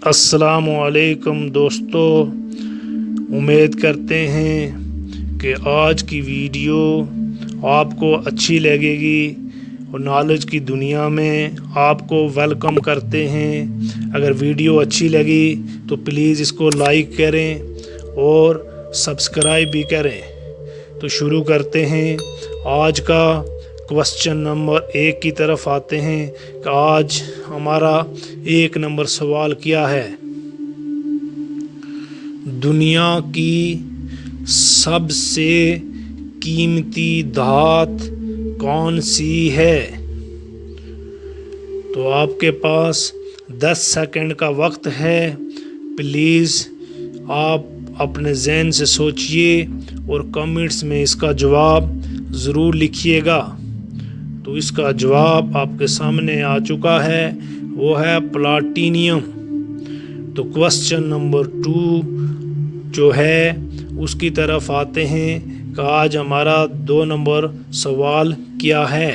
السلام علیکم دوستو، امید کرتے ہیں کہ آج کی ویڈیو آپ کو اچھی لگے گی اور نالج کی دنیا میں آپ کو ویلکم کرتے ہیں۔ اگر ویڈیو اچھی لگی تو پلیز اس کو لائک کریں اور سبسکرائب بھی کریں۔ تو شروع کرتے ہیں آج کا کوسچن نمبر 1 کی طرف آتے ہیں کہ آج ہمارا 1 نمبر سوال کیا ہے؟ دنیا کی سب سے قیمتی دھات کون سی ہے؟ تو آپ کے پاس 10 سیکنڈ کا وقت ہے۔ پلیز آپ اپنے ذہن سے سوچئے اور کمنٹس میں اس کا جواب ضرور لکھیے گا۔ تو اس کا جواب آپ کے سامنے آ چکا ہے، وہ ہے پلاٹینیم۔ تو کوسچن نمبر 2 جو ہے اس کی طرف آتے ہیں کہ آج ہمارا 2 نمبر سوال کیا ہے؟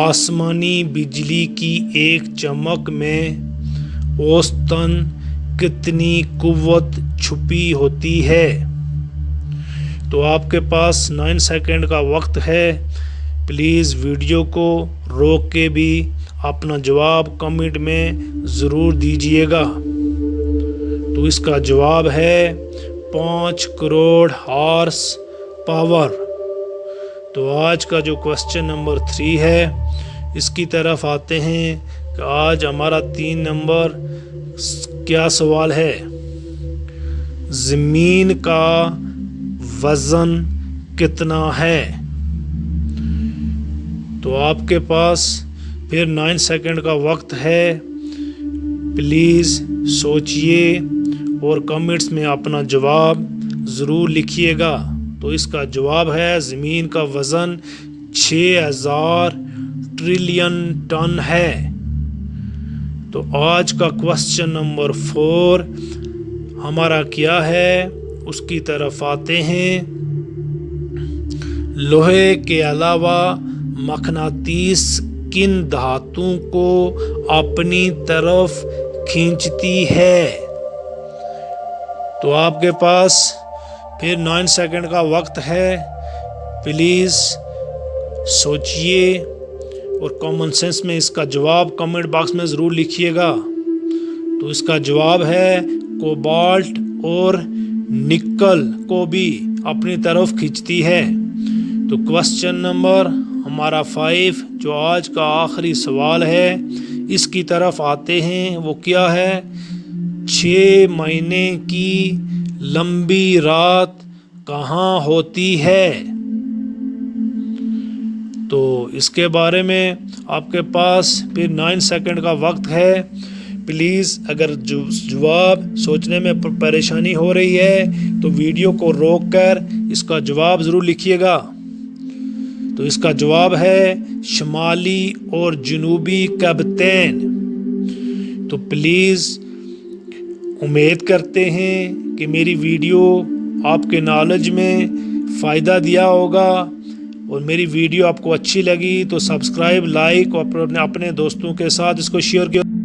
آسمانی بجلی کی ایک چمک میں اوسطاً کتنی قوت چھپی ہوتی ہے؟ تو آپ کے پاس 9 سیکنڈ کا وقت ہے۔ پلیز ویڈیو کو روک کے بھی اپنا جواب کمنٹ میں ضرور دیجیے گا۔ تو اس کا جواب ہے 5 کروڑ ہارس پاور۔ تو آج کا جو کوسچن نمبر 3 ہے اس کی طرف آتے ہیں کہ آج ہمارا 3 نمبر کیا سوال ہے؟ زمین کا وزن کتنا ہے؟ تو آپ کے پاس پھر 9 سیکنڈ کا وقت ہے۔ پلیز سوچئے اور کمنٹس میں اپنا جواب ضرور لکھیے گا۔ تو اس کا جواب ہے زمین کا وزن 6000 ٹریلین ٹن ہے۔ تو آج کا کوسچن نمبر 4 ہمارا کیا ہے اس کی طرف آتے ہیں۔ لوہے کے علاوہ مقناطیس کن دھاتوں کو اپنی طرف کھینچتی ہے؟ تو آپ کے پاس پھر 9 سیکنڈ کا وقت ہے۔ پلیز سوچئے اور کامن سینس میں اس کا جواب کمنٹ باکس میں ضرور لکھیے گا۔ تو اس کا جواب ہے کوبالٹ اور نکل کو بھی اپنی طرف کھینچتی ہے۔ تو کوسچن نمبر ہمارا 5 جو آج کا آخری سوال ہے اس کی طرف آتے ہیں، وہ کیا ہے؟ 6 مہینے کی لمبی رات کہاں ہوتی ہے؟ تو اس کے بارے میں آپ کے پاس پھر 9 سیکنڈ کا وقت ہے۔ پلیز اگر جواب سوچنے میں پریشانی ہو رہی ہے تو ویڈیو کو روک کر اس کا جواب ضرور لکھیے گا۔ تو اس کا جواب ہے شمالی اور جنوبی قطبین۔ تو پلیز امید کرتے ہیں کہ میری ویڈیو آپ کے نالج میں فائدہ دیا ہوگا، اور میری ویڈیو آپ کو اچھی لگی تو سبسکرائب، لائک اور اپنے دوستوں کے ساتھ اس کو شیئر کیا۔